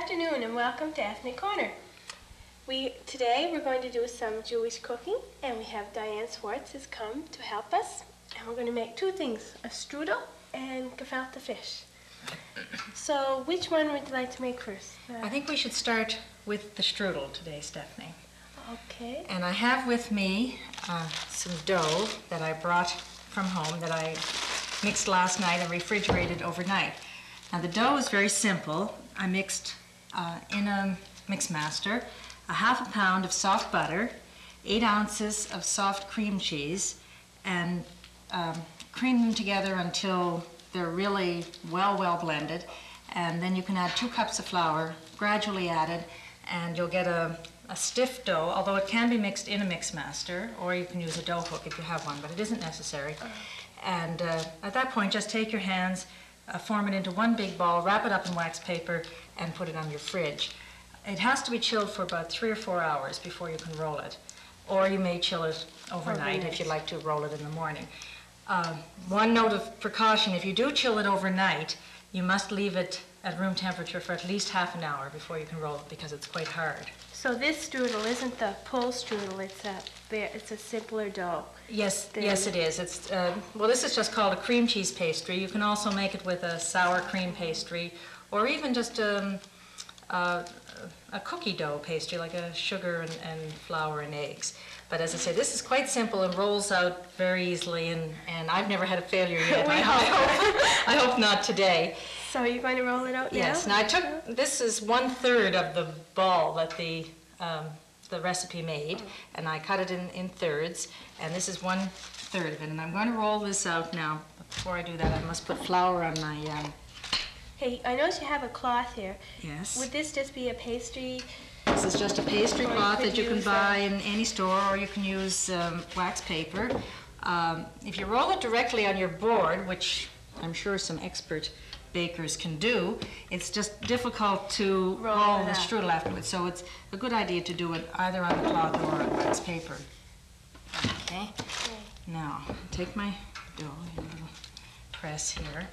afternoon and welcome to Ethnic Corner. Today we're going to do some Jewish cooking, and we have Diane Schwartz has come to help us. And we're going to make two things, a strudel and gefelte fish. So which one would you like to make first? I think we should start with the strudel today, Stephanie. Okay. And I have with me some dough that I brought from home that I mixed last night and refrigerated overnight. Now the dough is very simple. I mixed in a mix master a half a pound of soft butter, 8 ounces of soft cream cheese, and cream them together until they're really well blended. And then you can add 2 cups of flour, gradually added, and you'll get a stiff dough, although it can be mixed in a mix master, or you can use a dough hook if you have one, but it isn't necessary. And at that point, just take your hands, form it into one big ball, wrap it up in wax paper, and put it on your fridge. It has to be chilled for about 3 or 4 hours before you can roll it. Or you may chill it overnight if you'd like to roll it in the morning. One note of precaution, if you do chill it overnight, you must leave it at room temperature for at least half an hour before you can roll it because it's quite hard. So this strudel isn't the pull strudel, it's a simpler dough. Yes, yes it is. It's, well, this is just called a cream cheese pastry. You can also make it with a sour cream pastry, or even just a cookie dough pastry, like a sugar and flour and eggs. But as I say, this is quite simple and rolls out very easily, and I've never had a failure yet. I hope not today. So are you going to roll it out now? Yes. Now this is 1/3 of the ball that the recipe made, and I cut it in thirds, and this is 1/3 of it. And I'm going to roll this out now. Before I do that, I must put flour on my... Hey, I notice you have a cloth here. Yes. Would this just be a pastry? This is just a pastry cloth that you can buy in any store, or you can use wax paper. If you roll it directly on your board, which I'm sure some expert bakers can do, it's just difficult to roll the strudel afterwards. So it's a good idea to do it either on the cloth or on wax paper. Okay. Now, take my dough in a little press here.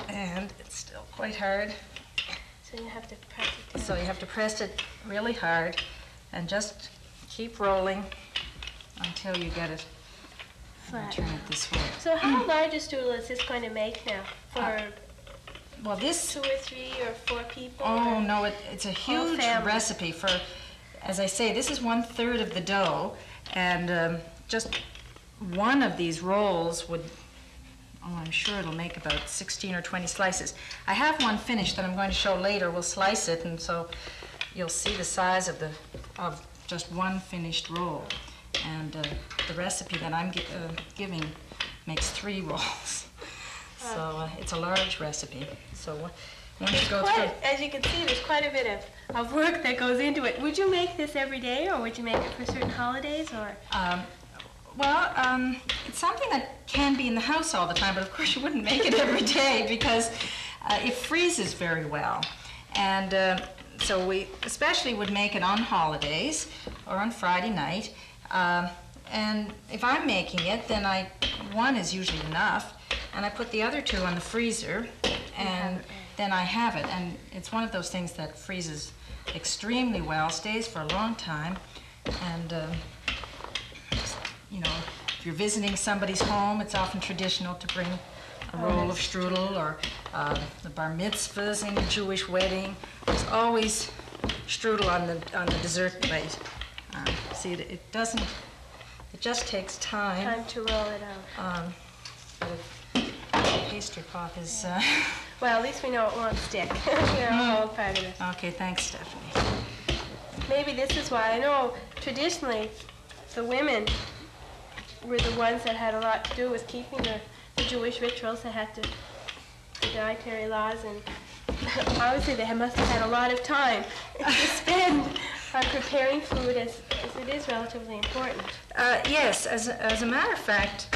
And it's still quite hard. So you have to press it down. So you have to press it really hard and just keep rolling until you get it flat. Turn it this way. So how large a strudel is this going to make now? For well, this 2 or 3 or 4 people? Oh no, it's a huge recipe for, as I say, this is 1/3 of the dough, and just one of these rolls would, oh, I'm sure it'll make about 16 or 20 slices. I have one finished that I'm going to show later. We'll slice it, and so you'll see the size of just one finished roll. And the recipe that I'm giving makes 3 rolls. So it's a large recipe. So once you go through... As you can see, there's quite a bit of work that goes into it. Would you make this every day, or would you make it for certain holidays, or...? It's something that can be in the house all the time, but of course you wouldn't make it every day because it freezes very well. And so we especially would make it on holidays or on Friday night. And if I'm making it, then one is usually enough, and I put the other 2 on the freezer, and then I have it. And it's one of those things that freezes extremely well, stays for a long time, and you know, if you're visiting somebody's home, it's often traditional to bring a roll of strudel, or the bar mitzvahs in a Jewish wedding. There's always strudel on the dessert plate. See, it just takes time. Time to roll it out. But the pastry cloth is... Well, at least we know it won't stick. We're all part of it. Okay, thanks, Stephanie. Maybe this is why. I know traditionally the women were the ones that had a lot to do with keeping the Jewish rituals. They had the dietary laws, and obviously they must have had a lot of time to spend on preparing food, as it is relatively important. Yes, as a matter of fact,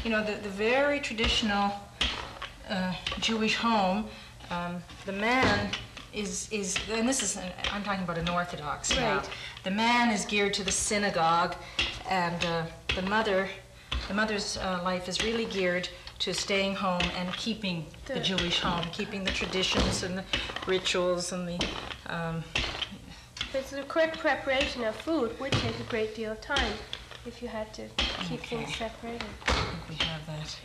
you know, the very traditional Jewish home, the man is, and this is, I'm talking about an Orthodox now. The man is geared to the synagogue, and the mother's life is really geared to staying home and keeping the Jewish home, keeping the traditions and the rituals and the... But the correct preparation of food would take a great deal of time if you had to keep things separated. I think we have that.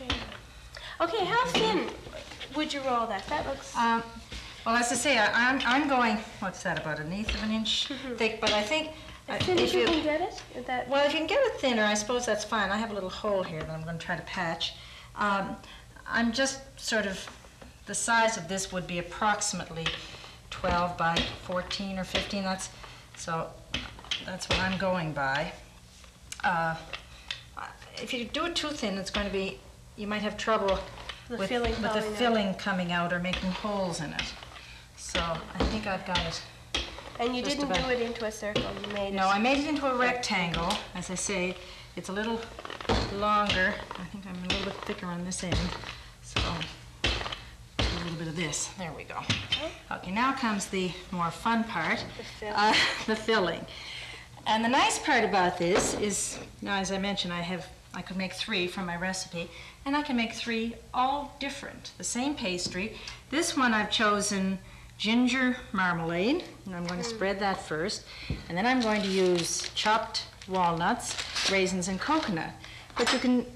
Okay, how thin would you roll that? That looks... well, as I say, I'm going, what's that, about 1/8 of an inch thick, but I think... As thin as you can get it? Well, if you can get it thinner, I suppose that's fine. I have a little hole here that I'm going to try to patch. I'm just sort of, the size of this would be approximately 12 by 14 or 15. So that's what I'm going by. If you do it too thin, it's going to be, you might have trouble with the filling coming out or making holes in it. So I think I've got it. And you didn't do it into a circle, you made it... No, I made it into a rectangle. As I say, it's a little longer. I think I'm a little bit thicker on this end. So, a little bit of this. There we go. Okay, now comes the more fun part, the filling. And the nice part about this is, now as I mentioned, I could make 3 from my recipe, and I can make 3 all different. The same pastry. This one I've chosen ginger marmalade, and I'm going to spread that first, and then I'm going to use chopped walnuts, raisins, and coconut. But you can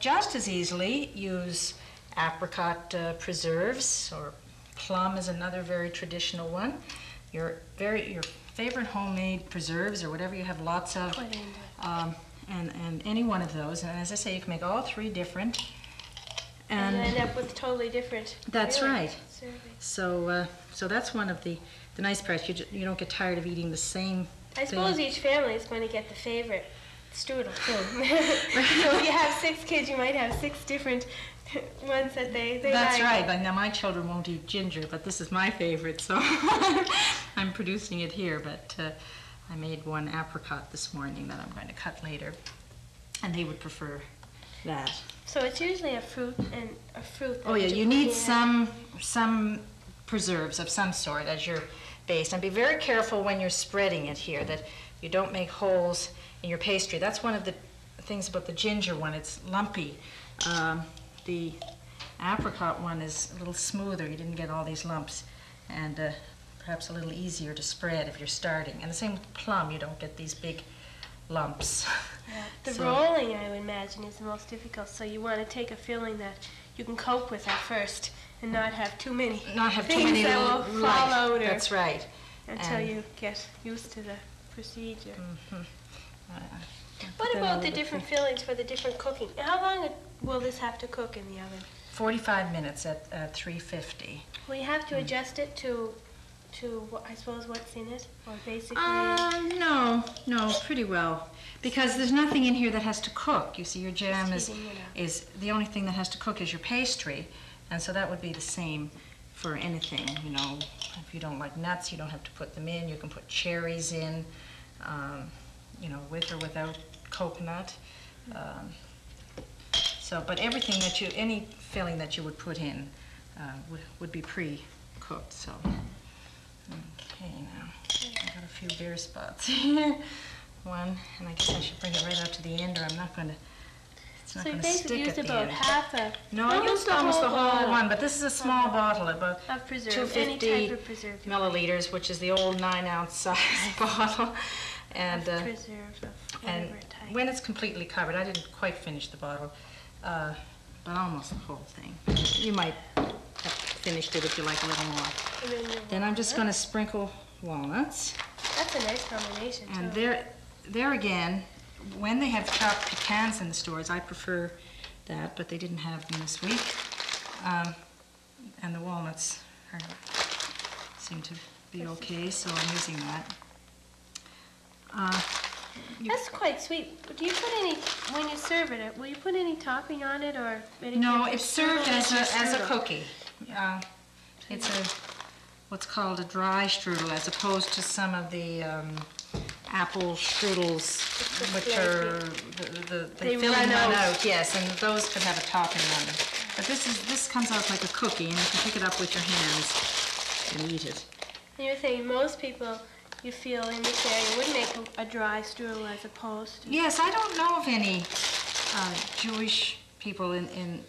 just as easily use apricot preserves, or plum is another very traditional one. Your favorite homemade preserves, or whatever you have lots of, and any one of those. And as I say, you can make all 3 different. And you end up with totally different. That's right. So, so that's one of the nice parts. You don't get tired of eating the same I suppose each family is going to get the favorite strudel too. So if you have 6 kids, you might have 6 different ones that they That's like. right. But now my children won't eat ginger, but this is my favorite, so I'm producing it here. But I made one apricot this morning that I'm going to cut later, and they would prefer that. So it's usually a fruit and a fruit. Oh yeah, you need some preserves of some sort as your base. And be very careful when you're spreading it here that you don't make holes in your pastry. That's one of the things about the ginger one. It's lumpy. The apricot one is a little smoother. You didn't get all these lumps, and perhaps a little easier to spread if you're starting. And the same with plum. You don't get these big lumps. Yeah. The rolling, I would imagine, is the most difficult. So you want to take a filling that you can cope with at first, and not have too many. Things that will fall out. That's right. Until you get used to the procedure. Mm-hmm. What about the different fillings for the different cooking? How long will this have to cook in the oven? 45 minutes at 350. Will you have to adjust it to I suppose what's in it, or basically? No, pretty well, because there's nothing in here that has to cook. You see, your jam is the only thing that has to cook is your pastry, and so that would be the same for anything. You know, if you don't like nuts, you don't have to put them in. You can put cherries in, you know, with or without coconut. But everything that any filling that you would put in would be pre-cooked. So. Okay, now I've got a few bare spots here. One, and I guess I should bring it right out to the end, or I'm not going to. It's not going to stick at the end. So you basically used about half a. No, I used almost the whole one, but this is a small bottle, about of preserve, 250 any type of preserve milliliters, which is the old 9-ounce size bottle. And and when it's completely covered, I didn't quite finish the bottle, but almost the whole thing. You might have finished it if you like a little more. Then I'm just going to sprinkle walnuts. That's a nice combination, too. And there again, when they have chopped pecans in the stores, I prefer that, but they didn't have them this week. And the walnuts seem to be okay, so I'm using that. That's quite sweet. Do you put any, when you serve it, will you put any topping on it, or anything? No, it's served as a cookie. It's what's called a dry strudel, as opposed to some of the apple strudels, which are they run out. Yes, and those could have a topping on them. But this comes out like a cookie, and you can pick it up with your hands and eat it. And you're saying most people, you feel, in this area would make a dry strudel as opposed to... Yes, I don't know of any Jewish people in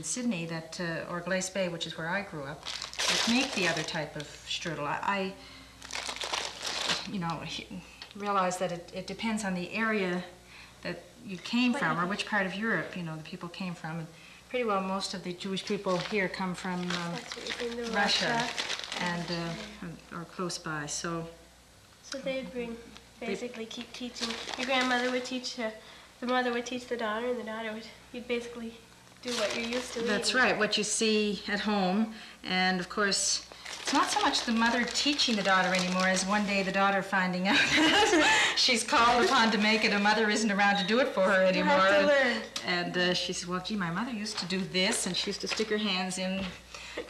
Sydney that, or Glace Bay, which is where I grew up, that make the other type of strudel. I realize that it depends on the area that you came from, or which part of Europe, the people came from. And pretty well most of the Jewish people here come from Russia and or close by. So they basically keep teaching. Your grandmother would teach, the mother would teach the daughter, and the daughter would, you'd basically do what you're used to. That's right, what you see at home. And of course, it's not so much the mother teaching the daughter anymore as one day the daughter finding out that she's called upon to make it. Her mother isn't around to do it for her anymore. You have to learn. And she says, well, gee, my mother used to do this, and she used to stick her hands in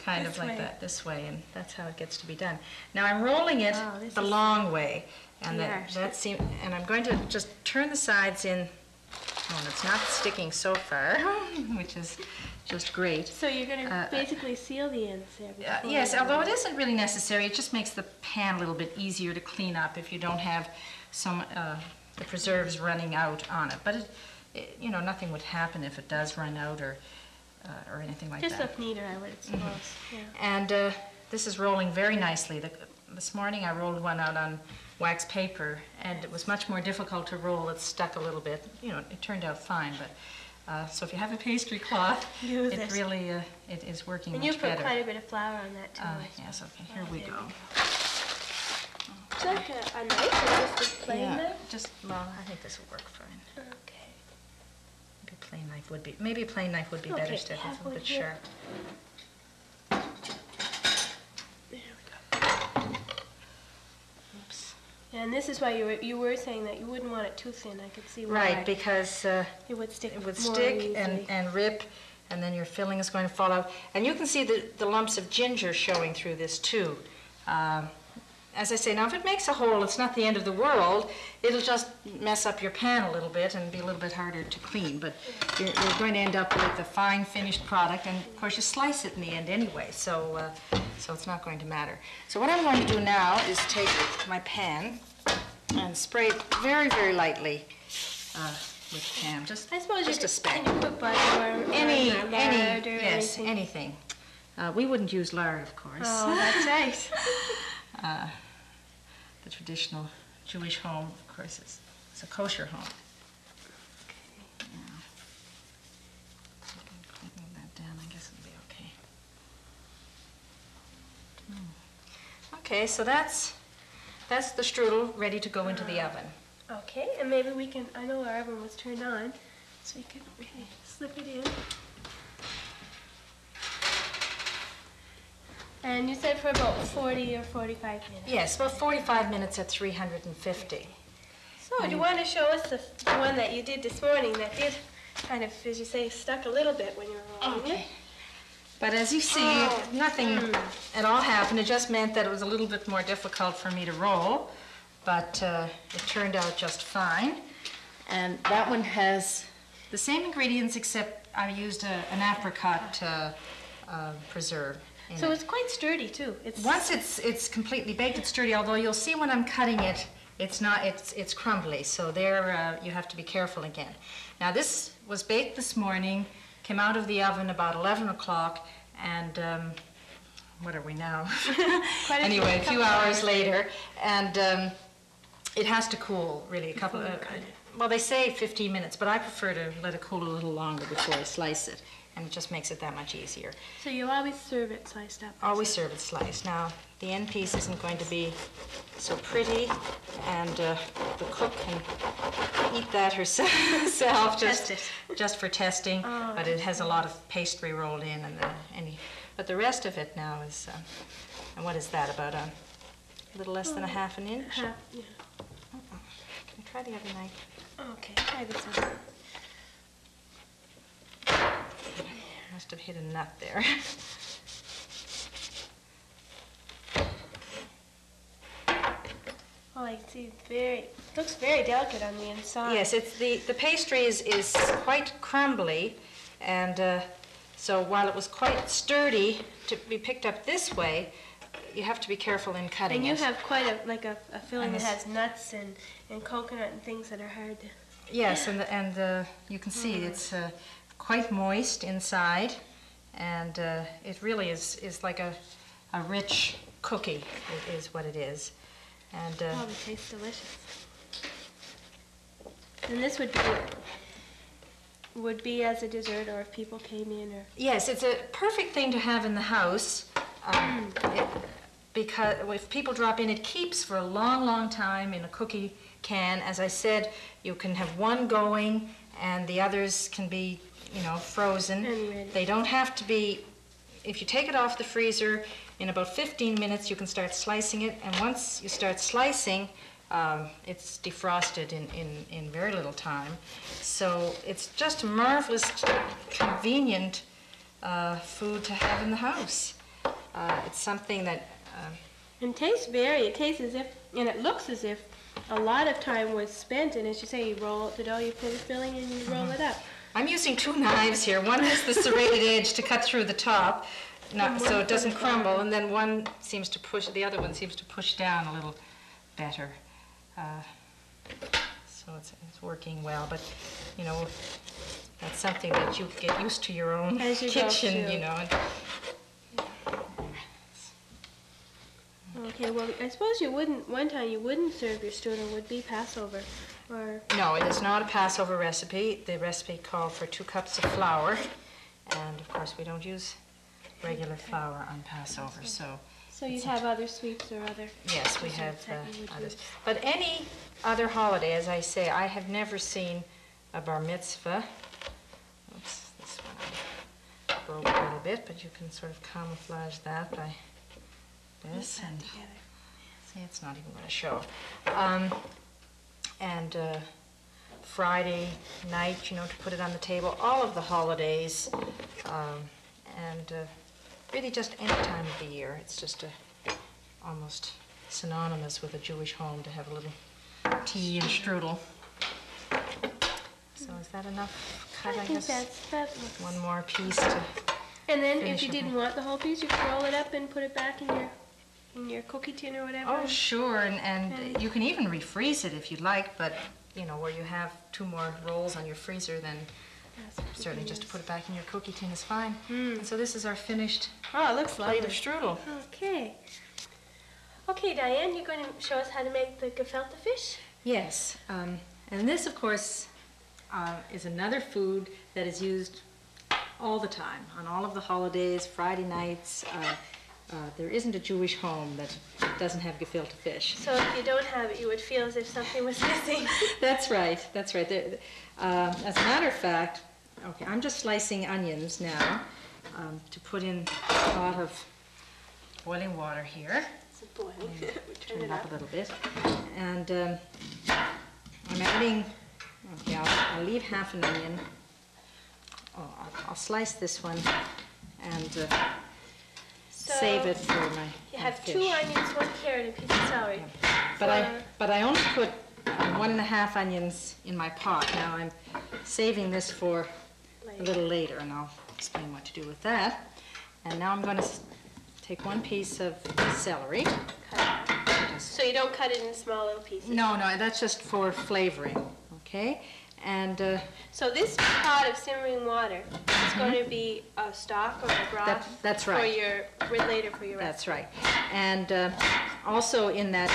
kind of like that, this way, and that's how it gets to be done. Now I'm rolling it the long way, and and I'm going to just turn the sides in. Oh, it's not sticking so far, which is just great. So you're going to basically seal the ends there? Yes, although it isn't really necessary. It just makes the pan a little bit easier to clean up if you don't have some the preserves running out on it. But nothing would happen if it does run out or anything like that. Just look neater, I would suppose. Yeah. And this is rolling very nicely. This morning I rolled one out on wax paper, and it was much more difficult to roll. It stuck a little bit. It turned out fine, but so if you have a pastry cloth, it really it is working much better. And you put quite a bit of flour on that too. Yes, okay, here we go. Is that a knife or just a plain knife? Well, I think this will work fine. Okay. Maybe a plain knife would be better, Stephanie. It's a little bit sharp. And this is why you were saying that you wouldn't want it too thin. I could see why. Right, because it would stick. And rip, and then your filling is going to fall out. And you can see the lumps of ginger showing through this too. As I say, now if it makes a hole, it's not the end of the world. It'll just mess up your pan a little bit and be a little bit harder to clean. But you're going to end up with a fine finished product, and of course you slice it in the end anyway, so it's not going to matter. So what I'm going to do now is take my pan and spray it very, very lightly with jam, just a speck. Can you put butter or lard or anything? Anything. We wouldn't use lard, of course. Oh, that's right. The traditional Jewish home, of course, is a kosher home. Okay. Clean that down, I guess it'll be okay. Okay, so that's the strudel ready to go into the oven. Okay, and maybe we can, I know our oven was turned on, so we could really slip it in. And you said for about 40 or 45 minutes? Yes, about 45 minutes at 350. So do you want to show us the one that you did this morning that did kind of, as you say, stuck a little bit when you were rolling it? But as you see, nothing at all happened. It just meant that it was a little bit more difficult for me to roll, but it turned out just fine. And that one has the same ingredients, except I used an apricot preserve. So it's quite sturdy too. Once it's completely baked, it's sturdy. Although you'll see when I'm cutting it, it's crumbly. So there you have to be careful again. Now this was baked this morning, came out of the oven about 11 o'clock, and what are we now? Anyway, a few hours later, and it has to cool really a couple. Well, they say 15 minutes, but I prefer to let it cool a little longer before I slice it. And it just makes it that much easier. So you always serve it sliced up? Always serve it sliced. Now, the end piece isn't going to be so pretty, and the cook can eat that herself just for testing. But it has a lot of pastry rolled in, and but the rest of it now is, and what is that, about a little less than a half an inch? Yeah. Can I try the other knife? Okay, try this one. Must have hit a nut there. Oh, I see. Looks very delicate on the inside. Yes, it's the pastry is quite crumbly, and so while it was quite sturdy to be picked up this way, you have to be careful in cutting it. And you have quite a filling that has nuts and coconut and things that are hard to... Yes, and you can see it's quite moist inside, and it really is like a rich cookie is what it is. And oh, it tastes delicious. And this would be as a dessert, or if people came in, or yes, it's a perfect thing to have in the house. Because if people drop in, it keeps for a long, long time in a cookie can. As I said, you can have one going and the others can be, you know, frozen. They don't have to be, if you take it off the freezer, in about 15 minutes you can start slicing it, and once you start slicing, it's defrosted in very little time. So it's just a marvelous, convenient food to have in the house. It's something that... and it tastes as if, and it looks as if a lot of time was spent, and as you say, you roll out the dough, you put the filling and you roll it up. I'm using 2 knives here. One has the serrated edge to cut through the top, so it doesn't crumble, and then one seems to push, the other one seems to push down a little better. So it's working well, but you know, that's something that you get used to your own kitchen, you know. Okay, well, I suppose one time you wouldn't serve your strudel would be Passover, or... No, it is not a Passover recipe. The recipe called for 2 cups of flour, and of course we don't use regular flour on Passover, so... So you'd have other sweets or other... Yes, we have others. But any other holiday, as I say, I have never seen a bar mitzvah. Oops, this one I broke a little bit, but you can sort of camouflage that by this. And see, it's not even going to show. And Friday night, you know, to put it on the table, all of the holidays, and really just any time of the year. It's just almost synonymous with a Jewish home to have a little tea and strudel. So is that enough cut? I think that's one more piece to... And then if you didn't want the whole piece, you could roll it up and put it back in your cookie tin or whatever. Oh, sure, and you can even refreeze it if you'd like, but you know, where you have 2 more rolls on your freezer, then certainly just to put it back in your cookie tin is fine. And so this is our finished it looks plate of strudel. Okay. Okay, Diane, you're going to show us how to make the gefelte fish? Yes, and this, of course, is another food that is used all the time, on all of the holidays, Friday nights. There isn't a Jewish home that doesn't have gefilte fish. So if you don't have it, you would feel as if something was missing. That's right, that's right. As a matter of fact, okay, I'm just slicing onions now to put in a pot of boiling water here. It's boiling. Turn it up a little bit. And I'm adding, okay, I'll leave half an onion. Oh, I'll slice this one and save it for my You have fish. 2 onions, 1 carrot, and a piece of celery. But I only put 1½ onions in my pot. Now I'm saving this for a little later, and I'll explain what to do with that. And now I'm going to take 1 piece of celery. So you don't cut it in small little pieces? No, that's just for flavoring, okay? And so this pot of simmering water is going to be a stock or a broth. That's right. Later for your recipe. That's right. And also in that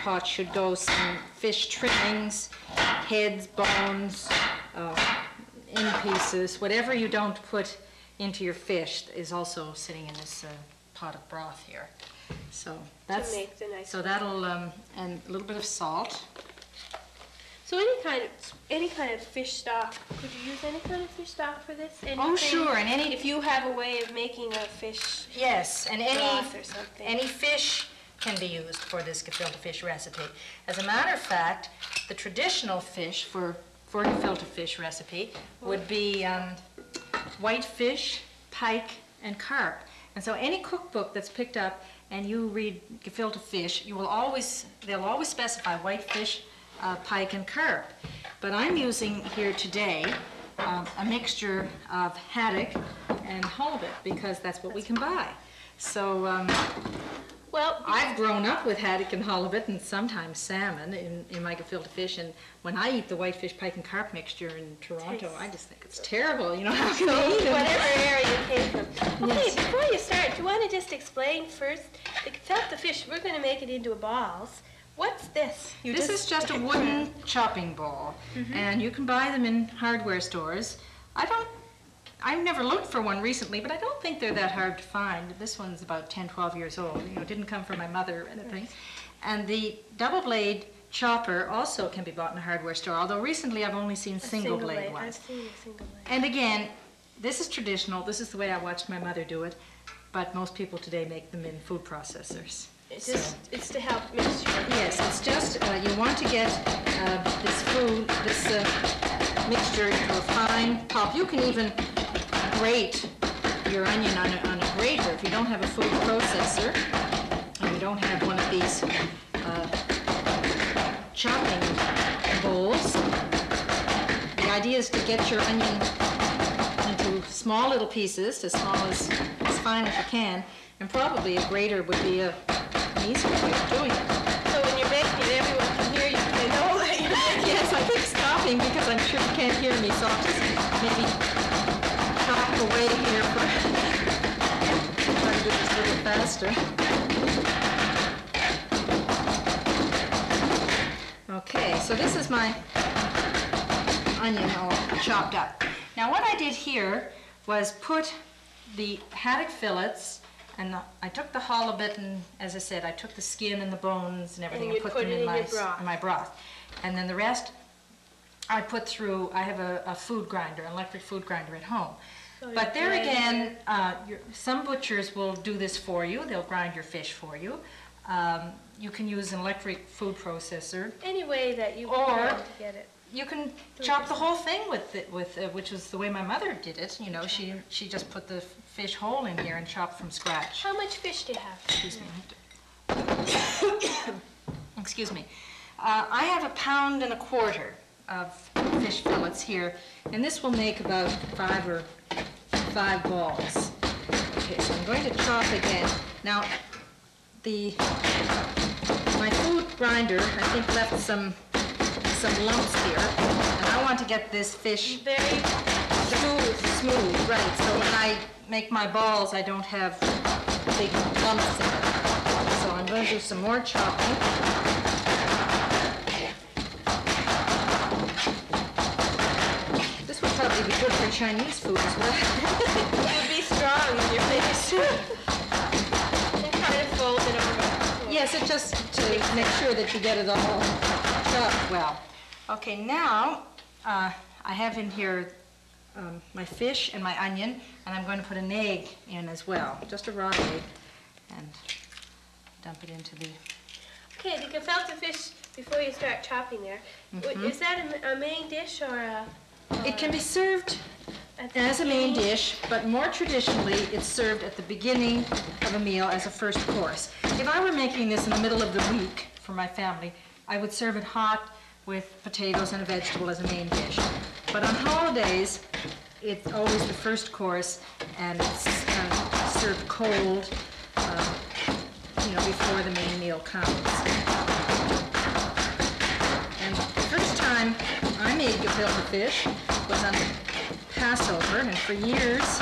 pot should go some fish trimmings, heads, bones, in pieces. Whatever you don't put into your fish is also sitting in this pot of broth here. So that's, to make the nice that'll and a little bit of salt. So any kind of fish stock, could you use any kind of fish stock for this? Oh, sure, and if you have a way of making a fish yes, and broth or something. Any fish can be used for this gefilte fish recipe. As a matter of fact, the traditional fish for gefilte fish recipe would be white fish, pike, and carp. And so any cookbook that's picked up and you read gefilte fish, they'll always specify white fish, pike, and carp. But I'm using here today a mixture of haddock and halibut because that's what we can buy. So Well, I've grown up with haddock and halibut and sometimes salmon in my gefilte fish, and when I eat the whitefish, pike, and carp mixture in Toronto, I just think it's terrible. You know, how can I eat it? whatever area you came from. Okay, Yes. before you start, do you want to just explain first the gefilte fish? We're going to make it into balls. What's this? This is just a wooden chopping ball, and you can buy them in hardware stores. I've never looked for one recently, but I don't think they're that hard to find. This one's about 10, 12 years old. You know, it didn't come from my mother or anything. And the double blade chopper also can be bought in a hardware store, although recently I've only seen single blade I've ones. seen a single blade. And again, this is traditional. This is the way I watched my mother do it, but most people today make them in food processors. It's to help mixture. Yes, it's just, you want to get this mixture into a fine pulp. You can even grate your onion on a grater if you don't have a food processor, and you don't have one of these chopping bowls. The idea is to get your onion into small little pieces, as fine as you can, and probably a grater would be an easier way of doing it. So when you're making it, everyone can hear you. They know that you're making it. Yes, I keep stopping because I'm sure you can't hear me, so I'll just maybe chop away here for try to do this a little faster. Okay, so this is my onion all chopped up. Now what I did here was put the haddock fillets, and I took the halibut, and as I said, I took the skin and the bones and everything and put them in my broth. And then the rest I put through, I have a food grinder, an electric food grinder at home. So but there again, some butchers will do this for you. They'll grind your fish for you. You can use an electric food processor. Any way that you want to get it. You can chop the whole thing with which was the way my mother did it. You know, she just put the fish whole in here and chopped from scratch. How much fish do you have? Excuse me. Excuse me. I have 1.25 pounds of fish fillets here, and this will make about 5 balls. Okay, so I'm going to chop again. Now, my food grinder, I think, left some lumps here, and I want to get this fish very smooth, right? So when I make my balls, I don't have big lumps in it. So I'm going to do some more chopping. This would probably be good for Chinese food as well. It would be strong in your face. And kind of fold it over. Yes, it just to make sure that you get it all chopped well. Okay, now I have in here my fish and my onion, and I'm going to put an egg in as well, just a raw egg, and dump it into the... Okay, the gefilte fish, before you start chopping there, is that a main dish or a... It can be served as a main dish, but more traditionally it's served at the beginning of a meal as a first course. If I were making this in the middle of the week for my family, I would serve it hot with potatoes and a vegetable as a main dish. But on holidays, it's always the first course, and it's served cold, you know, before the main meal comes. And the first time I made gefilte fish was on Passover, and for years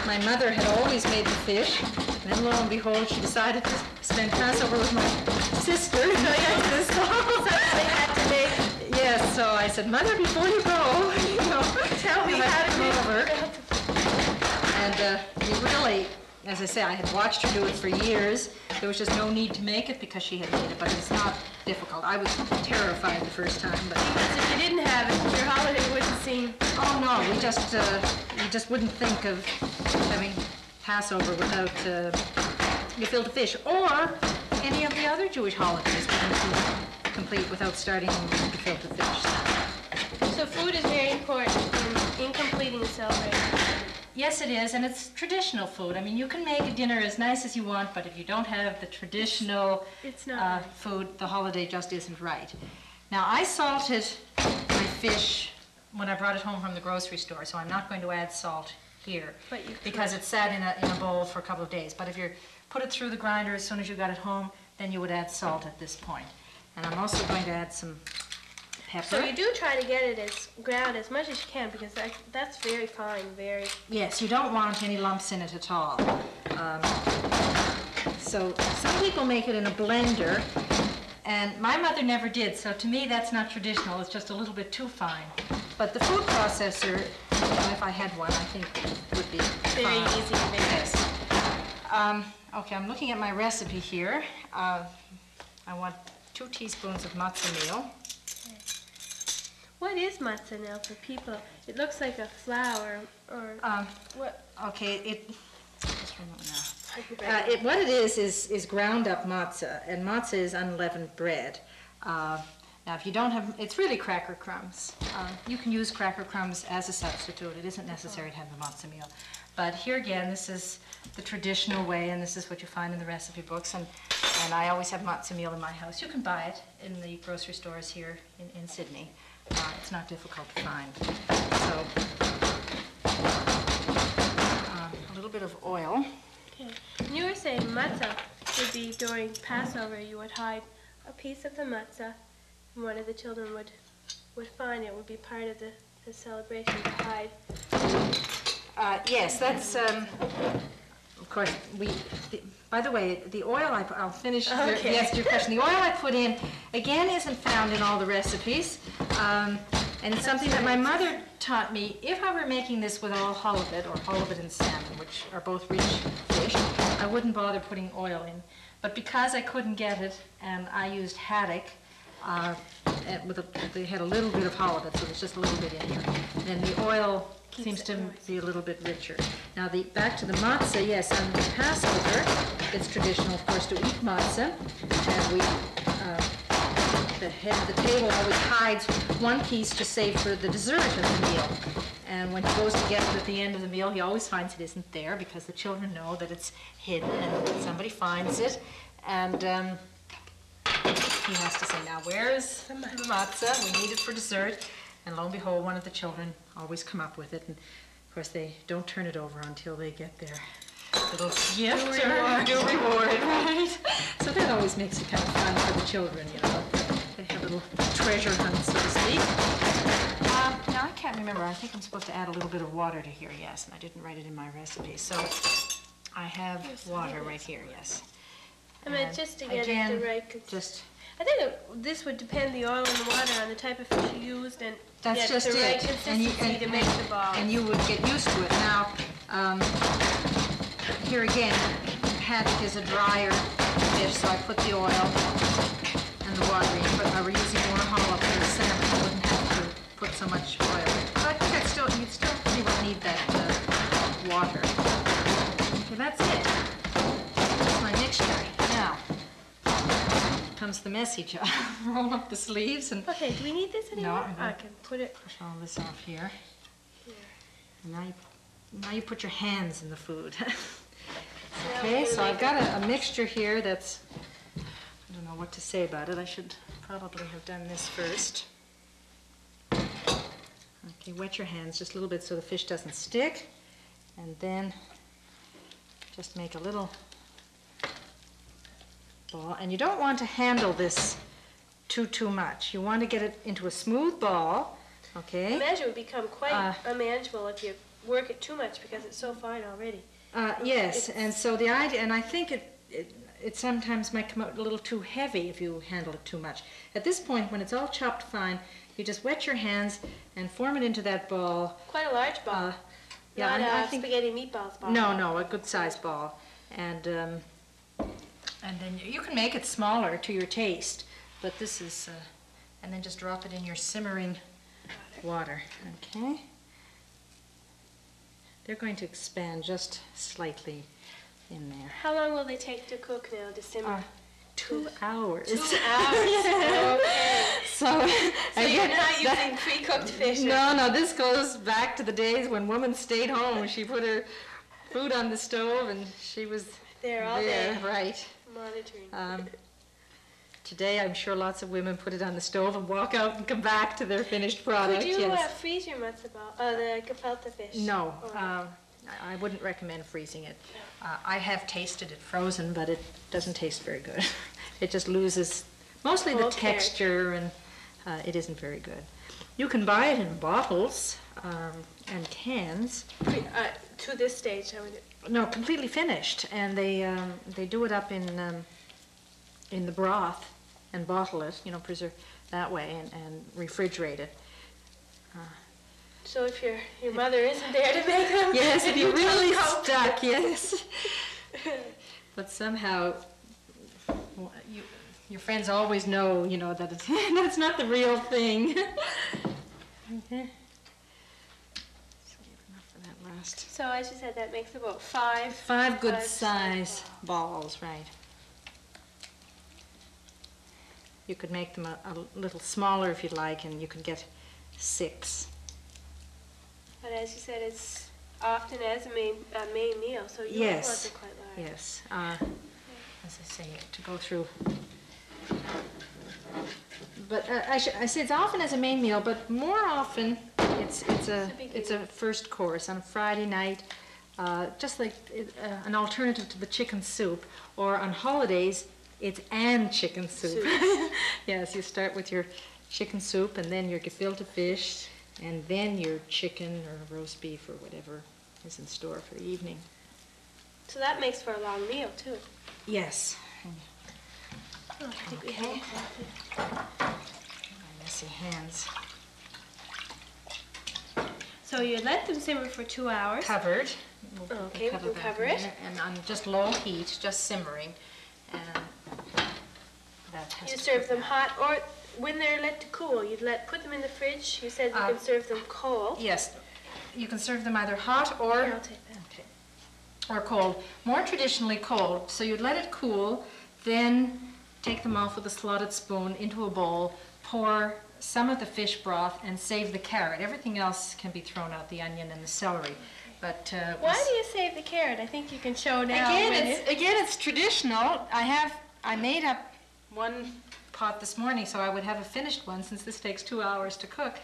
my mother had always made the fish, and then lo and behold, she decided to spend Passover with my sister. Yes, so I said, Mother, before you go, you know, tell me how to come over. And we really, as I say, I had watched her do it for years. There was just no need to make it because she had made it, but it's not difficult. I was terrified the first time, but because if you didn't have it, your holiday wouldn't seem... Oh no, we just wouldn't think of having Passover without gefilte fish, or any of the other Jewish holidays wouldn't be complete without starting with gefilte fish. So food is very important in completing a celebration. Yes, it is, and it's traditional food. I mean, you can make a dinner as nice as you want, but if you don't have the traditional food, the holiday just isn't right. Now, I salted my fish when I brought it home from the grocery store, so I'm not going to add salt here because it sat in a bowl for a couple of days. But if you're put it through the grinder as soon as you got it home, then you would add salt at this point. And I'm also going to add some pepper. So you do try to get it as ground as much as you can, because that's very fine, very... Yes, you don't want any lumps in it at all. So some people make it in a blender, and my mother never did, so to me that's not traditional. It's just a little bit too fine. But the food processor, if I had one, I think would be very easy to make. Yes. Okay, I'm looking at my recipe here. I want 2 teaspoons of matzo meal. What is matzo now for people? It looks like a flour or what? Okay, what it is ground up matzah, and matzah is unleavened bread. Now, if you don't have, it's really cracker crumbs. You can use cracker crumbs as a substitute. It isn't necessary to have the matzo meal. But here again, this is the traditional way, and this is what you find in the recipe books. And I always have matzo meal in my house. You can buy it in the grocery stores here in Sydney. It's not difficult to find. So, a little bit of oil. Okay. And you were saying matzah would be during Passover. You would hide a piece of the matzah, and one of the children would find it. Would be part of the celebration to hide. Yes, that's. Of course, by the way, the oil I'll finish. Okay. Yes, your question. The oil I put in again isn't found in all the recipes, and it's something that my mother taught me. If I were making this with all halibut or halibut and salmon, which are both rich fish, I wouldn't bother putting oil in. But because I couldn't get it, and I used haddock, they had a little bit of halibut, so there's just a little bit in here. Then the oil seems to be a little bit richer. Now, back to the matzah, yes, on Passover, it's traditional, of course, to eat matzah, and the head of the table always hides one piece to save for the dessert of the meal. And when he goes to get it at the end of the meal, he always finds it isn't there, because the children know that it's hidden, and somebody finds it, and he has to say, now, where is the matzah? We need it for dessert. And lo and behold, one of the children always come up with it. And of course, they don't turn it over until they get their little gift or due reward, right? So that always makes it kind of fun for the children, you know. They have a little treasure hunt, so to speak. Now, I can't remember. I think I'm supposed to add a little bit of water to here, yes. And I didn't write it in my recipe. So I have water right here, yes. I mean, just to get it the right consistency. I think this would depend, the oil and the water, on the type of fish you used, and that's get the right consistency to make the ball. And you would get used to it. Now, here again, haddock is a drier fish, so I put the oil and the water in. But if I were using more halibut or salmon, I wouldn't have to put so much oil. But I think you'd still pretty well need that water. Okay, that's it. That's my mixture. Now comes the messy job. Roll up the sleeves and... Okay, do we need this anymore? No, I can put it... Push all this off here. And now you put your hands in the food. Okay, so I've got a mixture here that's... I don't know what to say about it. I should probably have done this first. Okay, wet your hands just a little bit so the fish doesn't stick. And then just make a little ball. And you don't want to handle this too much. You want to get it into a smooth ball, okay? I imagine it would become quite unmanageable if you work it too much, because it's so fine already. Yes, and so the idea, and I think it sometimes might come out a little too heavy if you handle it too much. At this point, when it's all chopped fine, you just wet your hands and form it into that ball. Quite a large ball. Yeah, not a spaghetti meatballs ball. No, a good sized ball. And then you can make it smaller to your taste, but this is, and then just drop it in your simmering water. Okay? They're going to expand just slightly in there. How long will they take to cook now, to simmer? 2 hours. 2 hours? Okay. So you're not using pre-cooked fish? No, this goes back to the days when women stayed home. She put her food on the stove and she was there all day. Right. Monitoring. Today, I'm sure lots of women put it on the stove and walk out and come back to their finished product. Could you freeze your matzo ball, the gifelte fish? No. I wouldn't recommend freezing it. I have tasted it frozen, but it doesn't taste very good. It just loses mostly the texture, and it isn't very good. You can buy it in bottles and cans. To this stage, I would. No, completely finished, and they do it up in the broth and bottle it, you know, preserve that way, and refrigerate it. So if your mother isn't there to make them, yes, if you're really stuck, yes. But somehow, your friends always know, you know, that that's not the real thing. Okay. So as you said, that makes about five. Five good size balls, right. You could make them a little smaller if you'd like, and you can get 6. But as you said, it's often as a main meal, so yours yes. wasn't quite large. Yes. As I say, to go through. But I say it's often as a main meal, but more often it's a first course on a Friday night, just like an alternative to the chicken soup, or on holidays it's and chicken soup. Yes, you start with your chicken soup and then your gefilte fish and then your chicken or roast beef or whatever is in store for the evening. So that makes for a long meal too. Yes. Oh, I think we have My messy hands. So you let them simmer for 2 hours. Covered. Okay, we can cover it. And on just low heat, just simmering. And that has You to serve them hot, or when they're let to cool, you'd put them in the fridge. You said you can serve them cold. Yes, you can serve them either hot or I'll take that. okay, or cold. More traditionally cold. So you'd let it cool, then take them off with a slotted spoon into a bowl, pour some of the fish broth, and save the carrot. Everything else can be thrown out, the onion and the celery. But why do you save the carrot? I think you can show now. Again, it's traditional. I made up one pot this morning, so I would have a finished one since this takes 2 hours to cook.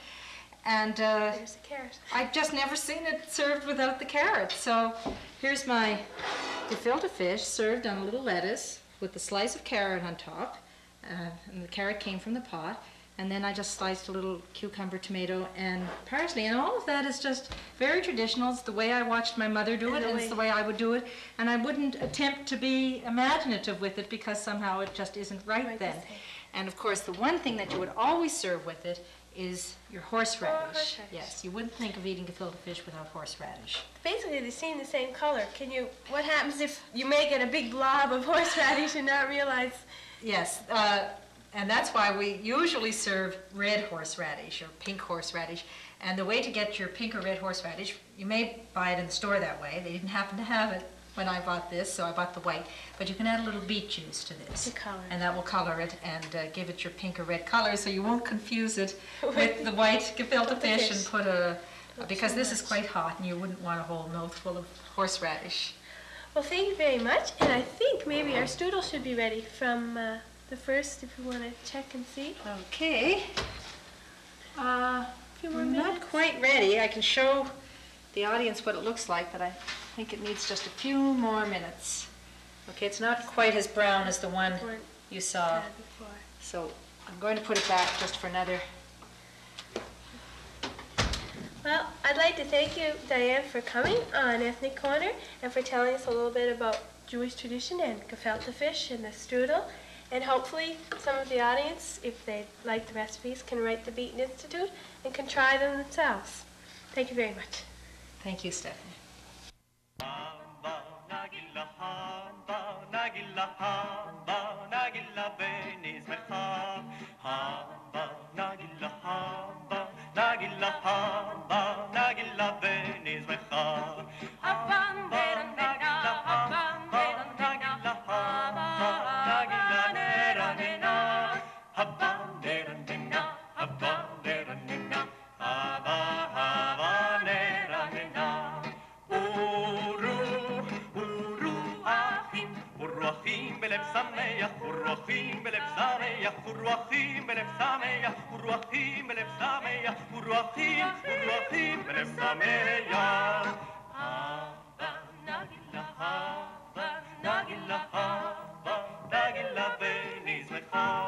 And there's the carrot. I've just never seen it served without the carrot. So here's my gefilte fish served on a little lettuce with a slice of carrot on top, and the carrot came from the pot. And then I just sliced a little cucumber, tomato, and parsley. And all of that is just very traditional. It's the way I watched my mother do it, and it's the way I would do it. And I wouldn't attempt to be imaginative with it because somehow it just isn't right then. And of course, the one thing that you would always serve with it is your horseradish. Yes, you wouldn't think of eating gefilte fish without horseradish. Basically, they seem the same color. What happens if you make it a big blob of horseradish and not realize? Yes. And that's why we usually serve red horseradish or pink horseradish. And the way to get your pink or red horseradish, you may buy it in the store that way. They didn't happen to have it when I bought this, so I bought the white. But you can add a little beet juice to this. And that will color it and give it your pink or red color, so you won't confuse it with the white gefilte fish and put because this is quite hot and you wouldn't want a whole mouthful of horseradish. Well, thank you very much. And I think maybe our strudel should be ready from the first, if you want to check and see. Okay. A few more minutes. Not quite ready. I can show the audience what it looks like, but I think it needs just a few more minutes. Okay, it's not quite as brown as the one you saw. So I'm going to put it back just for another. Well, I'd like to thank you, Diane, for coming on Ethnic Corner and for telling us a little bit about Jewish tradition and gefilte fish and the strudel. And hopefully some of the audience, if they like the recipes, can write the Beaton Institute and can try them themselves. Thank you very much. Thank you, Stephanie. hava, nagila hava, nagila hava, nagila benis met hava.